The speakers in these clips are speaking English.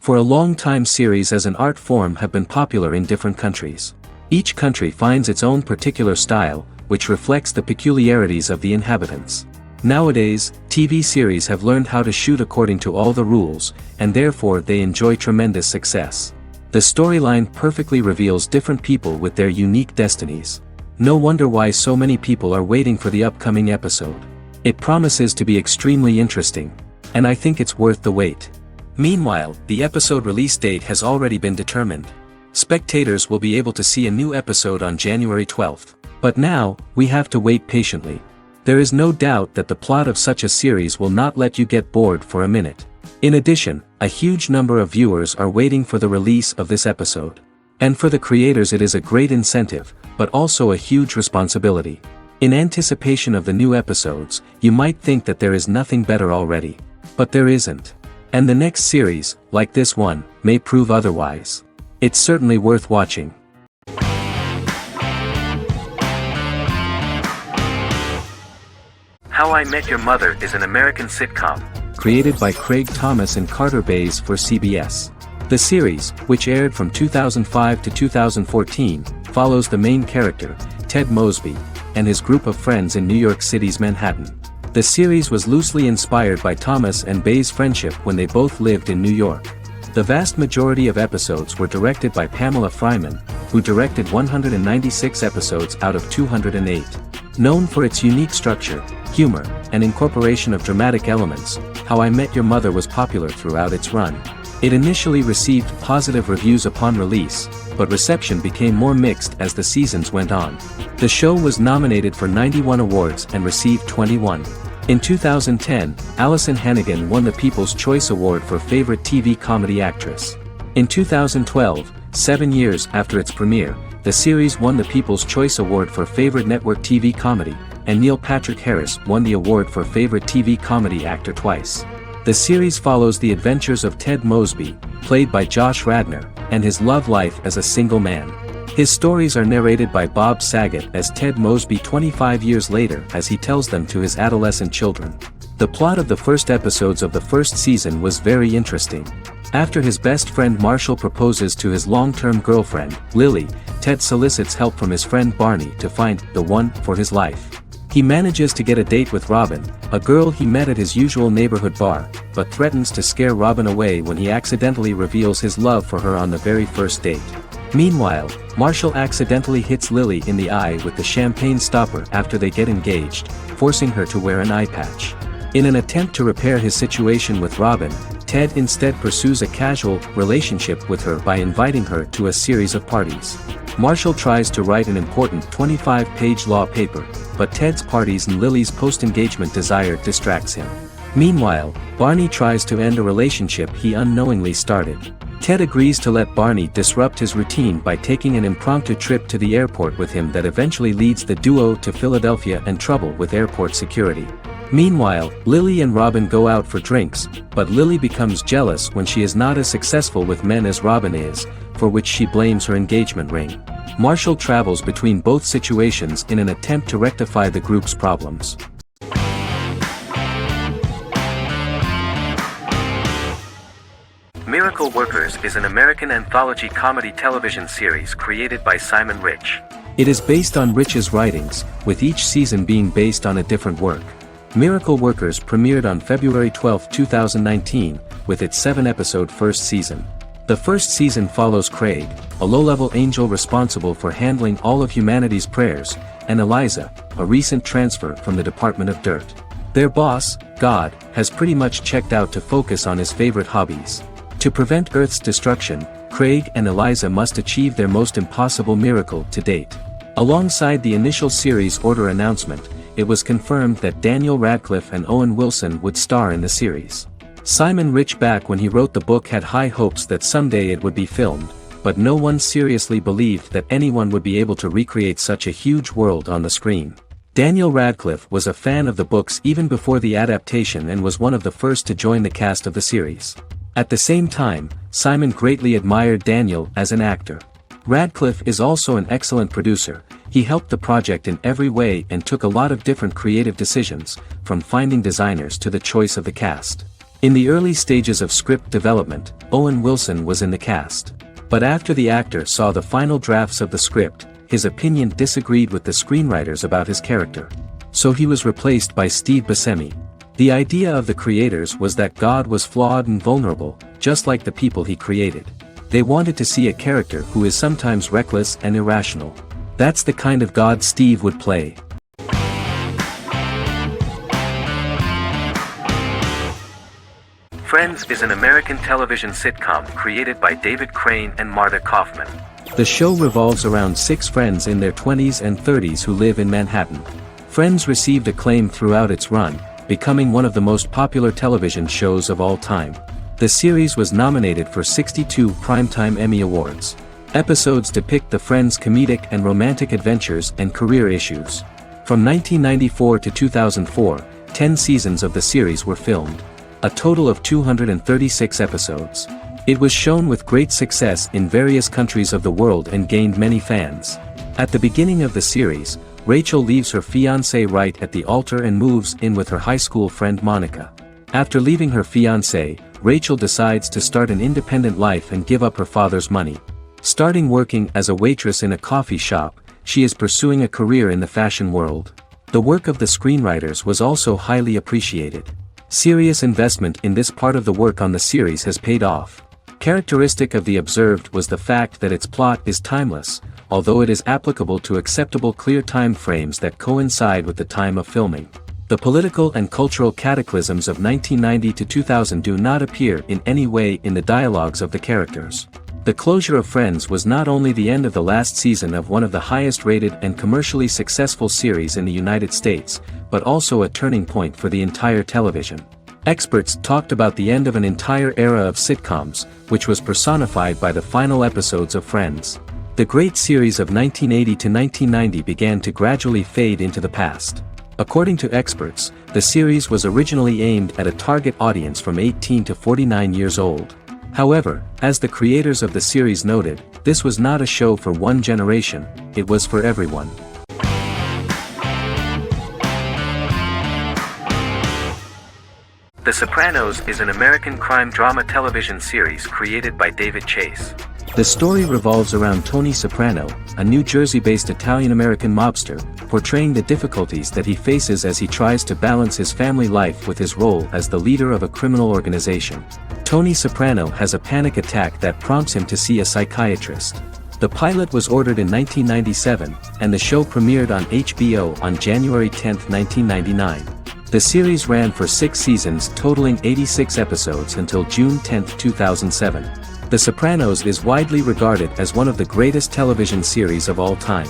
For a long time series as an art form have been popular in different countries. Each country finds its own particular style, which reflects the peculiarities of the inhabitants. Nowadays, TV series have learned how to shoot according to all the rules, and therefore they enjoy tremendous success. The storyline perfectly reveals different people with their unique destinies. No wonder why so many people are waiting for the upcoming episode. It promises to be extremely interesting. And I think it's worth the wait. Meanwhile, the episode release date has already been determined. Spectators will be able to see a new episode on January 12th. But now, we have to wait patiently. There is no doubt that the plot of such a series will not let you get bored for a minute. In addition, a huge number of viewers are waiting for the release of this episode. And for the creators it is a great incentive, but also a huge responsibility. In anticipation of the new episodes, you might think that there is nothing better already. But there isn't. And the next series, like this one, may prove otherwise. It's certainly worth watching. How I Met Your Mother is an American sitcom, created by Craig Thomas and Carter Bays for CBS. The series, which aired from 2005 to 2014, follows the main character, Ted Mosby, and his group of friends in New York City's Manhattan. The series was loosely inspired by Thomas and Bays' friendship when they both lived in New York. The vast majority of episodes were directed by Pamela Fryman, who directed 196 episodes out of 208. Known for its unique structure, humor, and incorporation of dramatic elements, How I Met Your Mother was popular throughout its run. It initially received positive reviews upon release, but reception became more mixed as the seasons went on. The show was nominated for 91 awards and received 21. In 2010, Allison Hannigan won the People's Choice Award for Favorite TV Comedy Actress. In 2012, 7 years after its premiere, the series won the People's Choice Award for Favorite Network TV Comedy, and Neil Patrick Harris won the award for Favorite TV Comedy Actor twice. The series follows the adventures of Ted Mosby, played by Josh Radnor, and his love life as a single man. His stories are narrated by Bob Saget as Ted Mosby 25 years later as he tells them to his adolescent children. The plot of the first episodes of the first season was very interesting. After his best friend Marshall proposes to his long-term girlfriend, Lily, Ted solicits help from his friend Barney to find the one for his life. He manages to get a date with Robin, a girl he met at his usual neighborhood bar, but threatens to scare Robin away when he accidentally reveals his love for her on the very first date. Meanwhile, Marshall accidentally hits Lily in the eye with the champagne stopper after they get engaged, forcing her to wear an eye patch. In an attempt to repair his situation with Robin, Ted instead pursues a casual relationship with her by inviting her to a series of parties. Marshall tries to write an important 25-page law paper, but Ted's parties and Lily's post-engagement desire distracts him. Meanwhile, Barney tries to end a relationship he unknowingly started. Ted agrees to let Barney disrupt his routine by taking an impromptu trip to the airport with him that eventually leads the duo to Philadelphia and trouble with airport security. Meanwhile, Lily and Robin go out for drinks, but Lily becomes jealous when she is not as successful with men as Robin is, for which she blames her engagement ring. Marshall travels between both situations in an attempt to rectify the group's problems. Miracle Workers is an American anthology comedy television series created by Simon Rich. It is based on Rich's writings, with each season being based on a different work. Miracle Workers premiered on February 12, 2019, with its 7-episode first season. The first season follows Craig, a low-level angel responsible for handling all of humanity's prayers, and Eliza, a recent transfer from the Department of Dirt. Their boss, God, has pretty much checked out to focus on his favorite hobbies. To prevent Earth's destruction, Craig and Eliza must achieve their most impossible miracle to date. Alongside the initial series order announcement, it was confirmed that Daniel Radcliffe and Owen Wilson would star in the series. Simon Rich back when he wrote the book had high hopes that someday it would be filmed, but no one seriously believed that anyone would be able to recreate such a huge world on the screen. Daniel Radcliffe was a fan of the books even before the adaptation and was one of the first to join the cast of the series. At the same time, Simon greatly admired Daniel as an actor. Radcliffe is also an excellent producer. He helped the project in every way and took a lot of different creative decisions, from finding designers to the choice of the cast. In the early stages of script development, Owen Wilson was in the cast. But after the actor saw the final drafts of the script, his opinion disagreed with the screenwriters about his character. So he was replaced by Steve Buscemi. The idea of the creators was that God was flawed and vulnerable, just like the people he created. They wanted to see a character who is sometimes reckless and irrational. That's the kind of God Steve would play. Friends is an American television sitcom created by David Crane and Marta Kaufman. The show revolves around 6 friends in their 20s and 30s who live in Manhattan. Friends received acclaim throughout its run, becoming one of the most popular television shows of all time. The series was nominated for 62 Primetime Emmy Awards. Episodes depict the friends' comedic and romantic adventures and career issues. From 1994 to 2004, 10 seasons of the series were filmed. A total of 236 episodes. It was shown with great success in various countries of the world and gained many fans. At the beginning of the series, Rachel leaves her fiancé right at the altar and moves in with her high school friend Monica. After leaving her fiancé, Rachel decides to start an independent life and give up her father's money. Starting working as a waitress in a coffee shop, she is pursuing a career in the fashion world. The work of the screenwriters was also highly appreciated. Serious investment in this part of the work on the series has paid off. Characteristic of The Observed was the fact that its plot is timeless, although it is applicable to acceptable clear time frames that coincide with the time of filming. The political and cultural cataclysms of 1990 to 2000 do not appear in any way in the dialogues of the characters. The closure of Friends was not only the end of the last season of one of the highest-rated and commercially successful series in the United States, but also a turning point for the entire television. Experts talked about the end of an entire era of sitcoms, which was personified by the final episodes of Friends. The great series of 1980 to 1990 began to gradually fade into the past. According to experts, the series was originally aimed at a target audience from 18 to 49 years old. However, as the creators of the series noted, this was not a show for one generation, it was for everyone. The Sopranos is an American crime drama television series created by David Chase. The story revolves around Tony Soprano, a New Jersey-based Italian-American mobster, portraying the difficulties that he faces as he tries to balance his family life with his role as the leader of a criminal organization. Tony Soprano has a panic attack that prompts him to see a psychiatrist. The pilot was ordered in 1997, and the show premiered on HBO on January 10, 1999. The series ran for 6 seasons totaling 86 episodes until June 10, 2007. The Sopranos is widely regarded as one of the greatest television series of all time.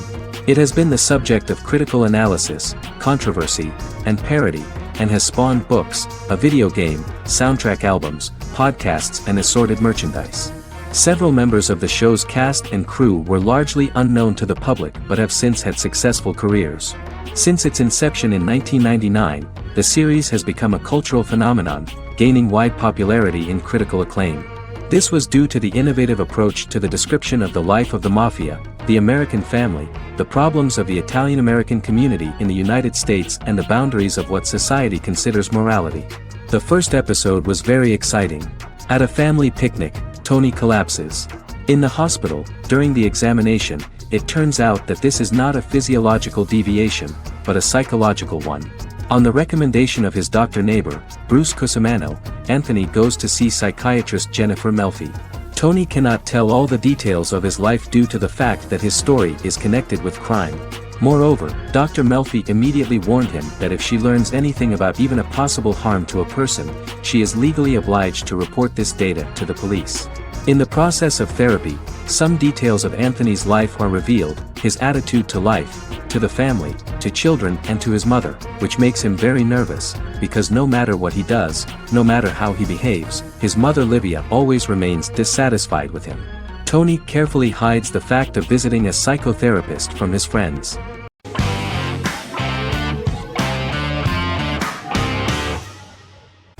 It has been the subject of critical analysis, controversy, and parody, and has spawned books, a video game, soundtrack albums, podcasts and assorted merchandise. Several members of the show's cast and crew were largely unknown to the public but have since had successful careers. Since its inception in 1999, the series has become a cultural phenomenon, gaining wide popularity and critical acclaim. This was due to the innovative approach to the description of the life of the mafia, the American family, the problems of the Italian-American community in the United States and the boundaries of what society considers morality. The first episode was very exciting. At a family picnic, Tony collapses. In the hospital, during the examination, it turns out that this is not a physiological deviation, but a psychological one. On the recommendation of his doctor neighbor, Bruce Cusimano, Anthony goes to see psychiatrist Jennifer Melfi. Tony cannot tell all the details of his life due to the fact that his story is connected with crime. Moreover, Dr. Melfi immediately warned him that if she learns anything about even a possible harm to a person, she is legally obliged to report this data to the police. In the process of therapy, some details of Anthony's life are revealed, his attitude to life, to the family, to children and to his mother, which makes him very nervous, because no matter what he does, no matter how he behaves, his mother Livia always remains dissatisfied with him. Tony carefully hides the fact of visiting a psychotherapist from his friends.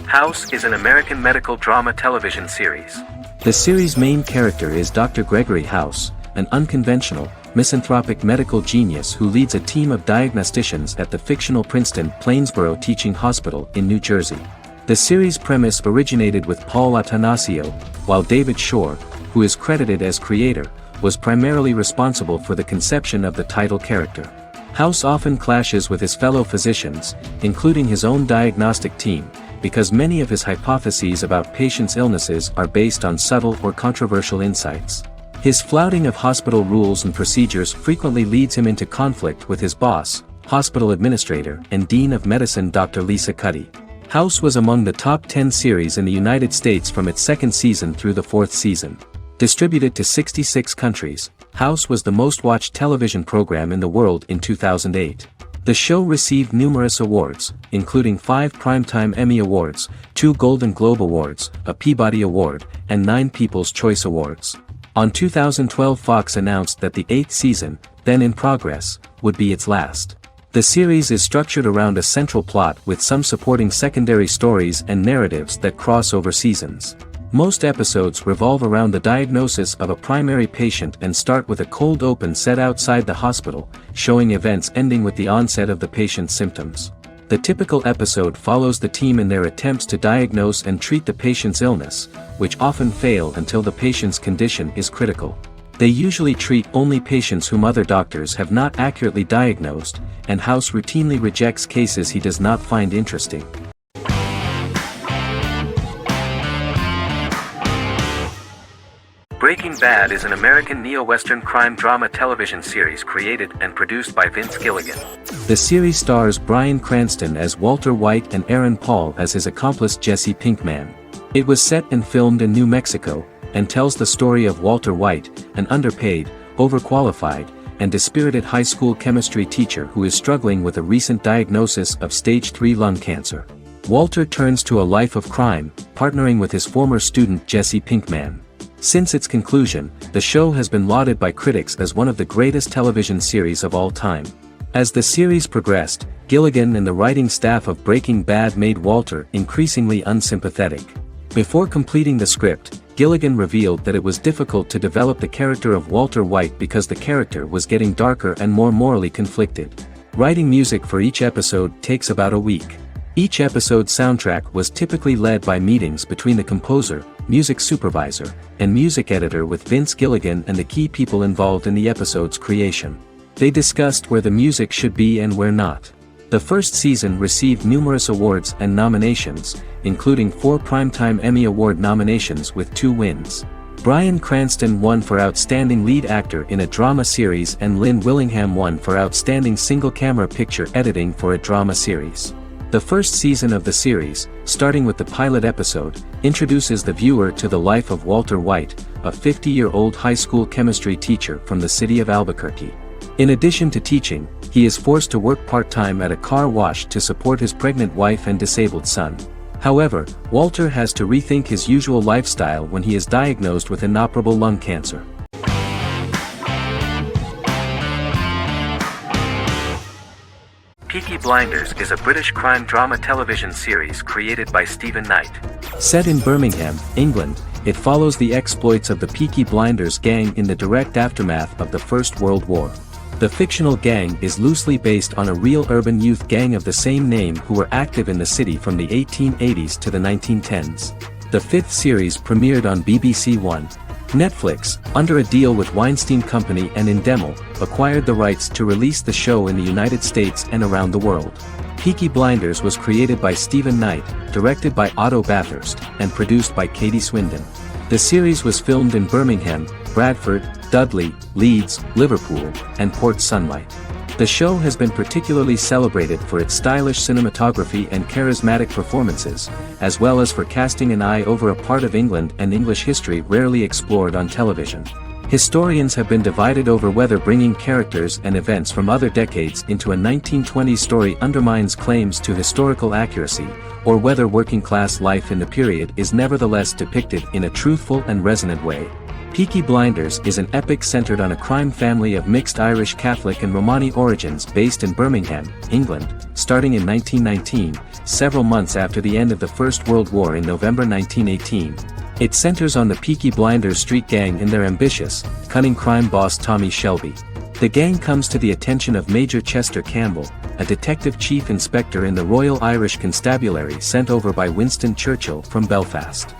House is an American medical drama television series. The series' main character is Dr. Gregory House, an unconventional, misanthropic medical genius who leads a team of diagnosticians at the fictional Princeton Plainsboro Teaching Hospital in New Jersey. The series' premise originated with Paul Attanasio, while David Shore, who is credited as creator, was primarily responsible for the conception of the title character. House often clashes with his fellow physicians, including his own diagnostic team, because many of his hypotheses about patients' illnesses are based on subtle or controversial insights. His flouting of hospital rules and procedures frequently leads him into conflict with his boss, hospital administrator and dean of medicine Dr. Lisa Cuddy. House was among the top 10 series in the United States from its second season through the fourth season. Distributed to 66 countries, House was the most-watched television program in the world in 2008. The show received numerous awards, including 5 Primetime Emmy Awards, 2 Golden Globe Awards, a Peabody Award, and 9 People's Choice Awards. On 2012, Fox announced that the 8th season, then in progress, would be its last. The series is structured around a central plot with some supporting secondary stories and narratives that cross over seasons. Most episodes revolve around the diagnosis of a primary patient and start with a cold open set outside the hospital, showing events ending with the onset of the patient's symptoms. The typical episode follows the team in their attempts to diagnose and treat the patient's illness, which often fail until the patient's condition is critical. They usually treat only patients whom other doctors have not accurately diagnosed, and House routinely rejects cases he does not find interesting. Breaking Bad is an American neo-Western crime drama television series created and produced by Vince Gilligan. The series stars Bryan Cranston as Walter White and Aaron Paul as his accomplice Jesse Pinkman. It was set and filmed in New Mexico, and tells the story of Walter White, an underpaid, overqualified, and dispirited high school chemistry teacher who is struggling with a recent diagnosis of stage 3 lung cancer. Walter turns to a life of crime, partnering with his former student Jesse Pinkman. Since its conclusion, the show has been lauded by critics as one of the greatest television series of all time. As the series progressed, Gilligan and the writing staff of Breaking Bad made Walter increasingly unsympathetic. Before completing the script, Gilligan revealed that it was difficult to develop the character of Walter White because the character was getting darker and more morally conflicted. Writing music for each episode takes about a week. Each episode's soundtrack was typically led by meetings between the composer, music supervisor, and music editor with Vince Gilligan and the key people involved in the episode's creation. They discussed where the music should be and where not. The first season received numerous awards and nominations, including 4 Primetime Emmy Award nominations with 2 wins. Bryan Cranston won for Outstanding Lead Actor in a Drama Series and Lynn Willingham won for Outstanding Single-Camera Picture Editing for a Drama Series. The first season of the series, starting with the pilot episode, introduces the viewer to the life of Walter White, a 50-year-old high school chemistry teacher from the city of Albuquerque. In addition to teaching, he is forced to work part-time at a car wash to support his pregnant wife and disabled son. However, Walter has to rethink his usual lifestyle when he is diagnosed with inoperable lung cancer. Peaky Blinders is a British crime drama television series created by Stephen Knight. Set in Birmingham, England, it follows the exploits of the Peaky Blinders gang in the direct aftermath of the First World War. The fictional gang is loosely based on a real urban youth gang of the same name who were active in the city from the 1880s to the 1910s. The 5th series premiered on BBC One. Netflix, under a deal with Weinstein Company and Endemol, acquired the rights to release the show in the United States and around the world. Peaky Blinders was created by Stephen Knight, directed by Otto Bathurst, and produced by Katie Swindon. The series was filmed in Birmingham, Bradford, Dudley, Leeds, Liverpool, and Port Sunlight. The show has been particularly celebrated for its stylish cinematography and charismatic performances, as well as for casting an eye over a part of England and English history rarely explored on television. Historians have been divided over whether bringing characters and events from other decades into a 1920s story undermines claims to historical accuracy, or whether working-class life in the period is nevertheless depicted in a truthful and resonant way. Peaky Blinders is an epic centered on a crime family of mixed Irish Catholic and Romani origins based in Birmingham, England, starting in 1919, several months after the end of the First World War in November 1918. It centers on the Peaky Blinders street gang and their ambitious, cunning crime boss Tommy Shelby. The gang comes to the attention of Major Chester Campbell, a detective chief inspector in the Royal Irish Constabulary sent over by Winston Churchill from Belfast.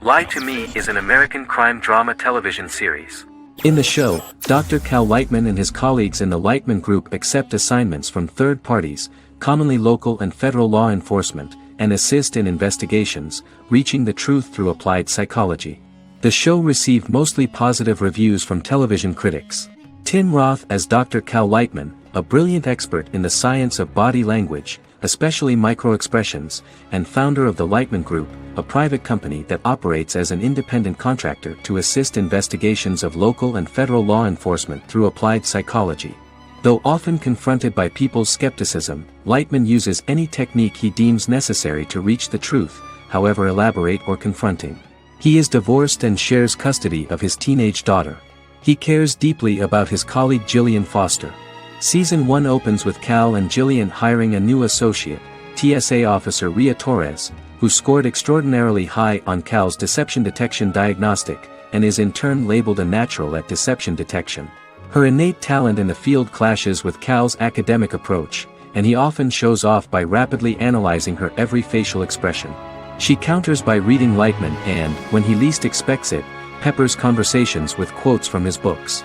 Lie to Me is an American crime drama television series. In the show, Dr. Cal Lightman and his colleagues in the Lightman Group accept assignments from third parties, commonly local and federal law enforcement, and assist in investigations, reaching the truth through applied psychology. The show received mostly positive reviews from television critics. Tim Roth as Dr. Cal Lightman, a brilliant expert in the science of body language, especially microexpressions, and founder of the Lightman Group, a private company that operates as an independent contractor to assist investigations of local and federal law enforcement through applied psychology. Though often confronted by people's skepticism, Lightman uses any technique he deems necessary to reach the truth, however elaborate or confronting. He is divorced and shares custody of his teenage daughter. He cares deeply about his colleague Gillian Foster. Season 1 opens with Cal and Gillian hiring a new associate, TSA officer Ria Torres, who scored extraordinarily high on Cal's deception detection diagnostic, and is in turn labeled a natural at deception detection. Her innate talent in the field clashes with Cal's academic approach, and he often shows off by rapidly analyzing her every facial expression. She counters by reading Lightman and, when he least expects it, peppers conversations with quotes from his books.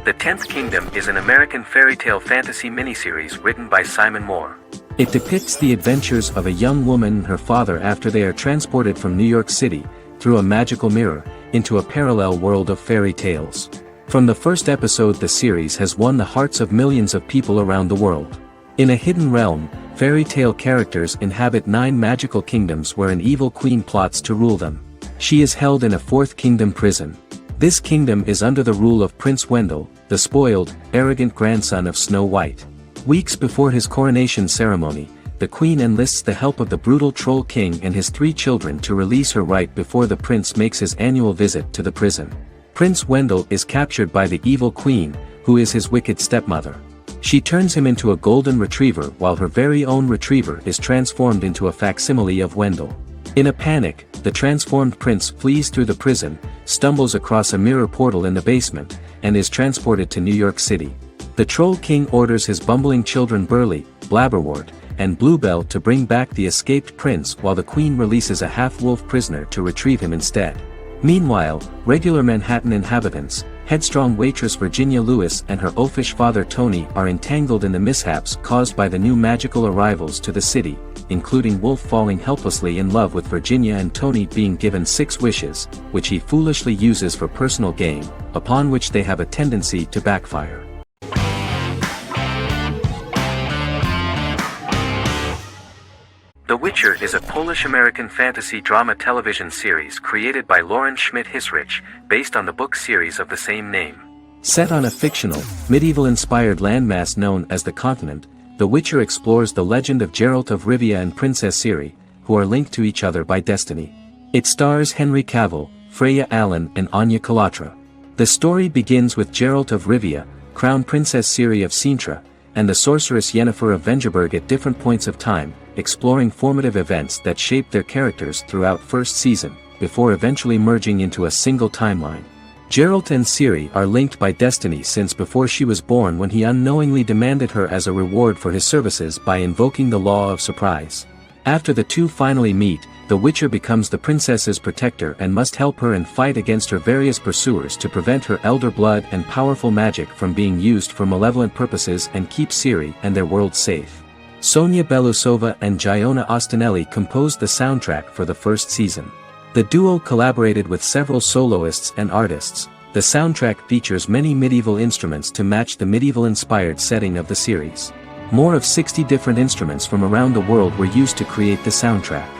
The Tenth Kingdom is an American fairy tale fantasy miniseries written by Simon Moore. It depicts the adventures of a young woman and her father after they are transported from New York City, through a magical mirror, into a parallel world of fairy tales. From the first episode, the series has won the hearts of millions of people around the world. In a hidden realm, fairy tale characters inhabit 9 magical kingdoms where an evil queen plots to rule them. She is held in a 4th kingdom prison. This kingdom is under the rule of Prince Wendell, the spoiled, arrogant grandson of Snow White. Weeks before his coronation ceremony, the queen enlists the help of the brutal Troll King and his 3 children to release her right before the prince makes his annual visit to the prison. Prince Wendell is captured by the evil queen, who is his wicked stepmother. She turns him into a golden retriever while her very own retriever is transformed into a facsimile of Wendell. In a panic, the transformed prince flees through the prison, stumbles across a mirror portal in the basement, and is transported to New York City. The Troll King orders his bumbling children Burley, Blabberwort, and Bluebell to bring back the escaped prince while the queen releases a half-wolf prisoner to retrieve him instead. Meanwhile, regular Manhattan inhabitants, headstrong waitress Virginia Lewis and her oafish father Tony are entangled in the mishaps caused by the new magical arrivals to the city, including Wolf falling helplessly in love with Virginia and Tony being given 6 wishes, which he foolishly uses for personal gain, upon which they have a tendency to backfire. The Witcher is a Polish-American fantasy drama television series created by Lauren Schmidt-Hissrich, based on the book series of the same name. Set on a fictional, medieval-inspired landmass known as the Continent, The Witcher explores the legend of Geralt of Rivia and Princess Ciri, who are linked to each other by destiny. It stars Henry Cavill, Freya Allan and Anya Chalotra. The story begins with Geralt of Rivia, Crown Princess Ciri of Sintra, and the sorceress Yennefer of Vengerberg at different points of time, exploring formative events that shaped their characters throughout first season, before eventually merging into a single timeline. Geralt and Ciri are linked by destiny since before she was born, when he unknowingly demanded her as a reward for his services by invoking the law of surprise. After the two finally meet, the Witcher becomes the princess's protector and must help her and fight against her various pursuers to prevent her elder blood and powerful magic from being used for malevolent purposes and keep Ciri and their world safe. Sonia Belousova and Giona Ostinelli composed the soundtrack for the first season. The duo collaborated with several soloists and artists. The soundtrack features many medieval instruments to match the medieval-inspired setting of the series. More of 60 different instruments from around the world were used to create the soundtrack.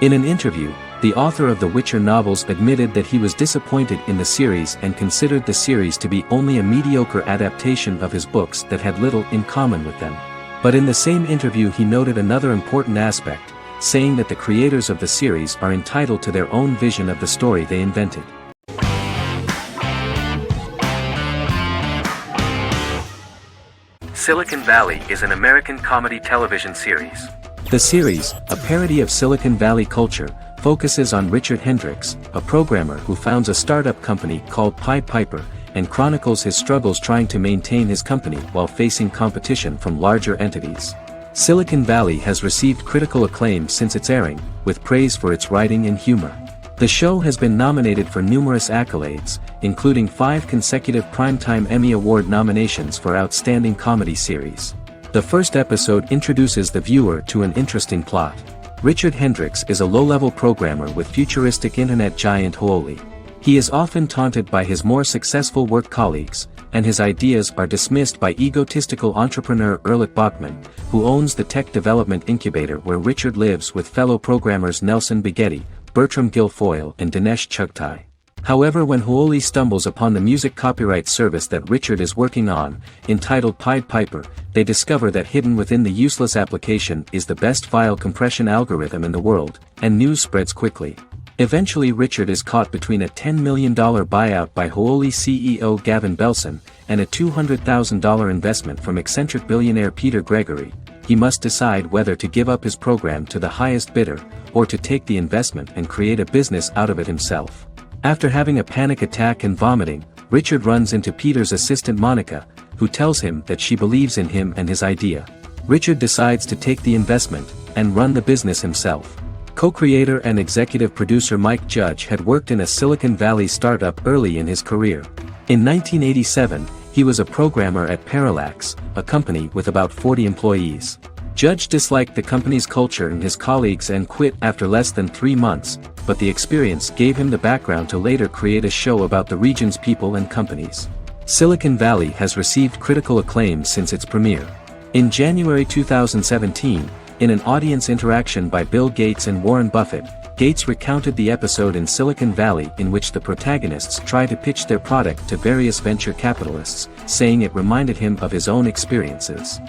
In an interview, the author of the Witcher novels admitted that he was disappointed in the series and considered the series to be only a mediocre adaptation of his books that had little in common with them. But in the same interview he noted another important aspect, saying that the creators of the series are entitled to their own vision of the story they invented. Silicon Valley is an American comedy television series. The series, a parody of Silicon Valley culture, focuses on Richard Hendricks, a programmer who founds a startup company called Pied Piper, and chronicles his struggles trying to maintain his company while facing competition from larger entities. Silicon Valley has received critical acclaim since its airing, with praise for its writing and humor. The show has been nominated for numerous accolades, including 5 consecutive Primetime Emmy Award nominations for Outstanding Comedy Series. The first episode introduces the viewer to an interesting plot. Richard Hendricks is a low-level programmer with futuristic internet giant Huoli. He is often taunted by his more successful work colleagues, and his ideas are dismissed by egotistical entrepreneur Erlich Bachman, who owns the tech development incubator where Richard lives with fellow programmers Nelson Bighetti, Bertram Guilfoyle and Dinesh Chugtai. However, when Huoli stumbles upon the music copyright service that Richard is working on, entitled Pied Piper, they discover that hidden within the useless application is the best file compression algorithm in the world, and news spreads quickly. Eventually Richard is caught between a $10 million buyout by Huoli CEO Gavin Belson, and a $200,000 investment from eccentric billionaire Peter Gregory. He must decide whether to give up his program to the highest bidder, or to take the investment and create a business out of it himself. After having a panic attack and vomiting, Richard runs into Peter's assistant Monica, who tells him that she believes in him and his idea. Richard decides to take the investment, and run the business himself. Co-creator and executive producer Mike Judge had worked in a Silicon Valley startup early in his career. In 1987, he was a programmer at Parallax, a company with about 40 employees. Judge disliked the company's culture and his colleagues and quit after less than 3 months, but the experience gave him the background to later create a show about the region's people and companies. Silicon Valley has received critical acclaim since its premiere. In January 2017, in an audience interaction by Bill Gates and Warren Buffett, Gates recounted the episode in Silicon Valley in which the protagonists try to pitch their product to various venture capitalists, saying it reminded him of his own experiences.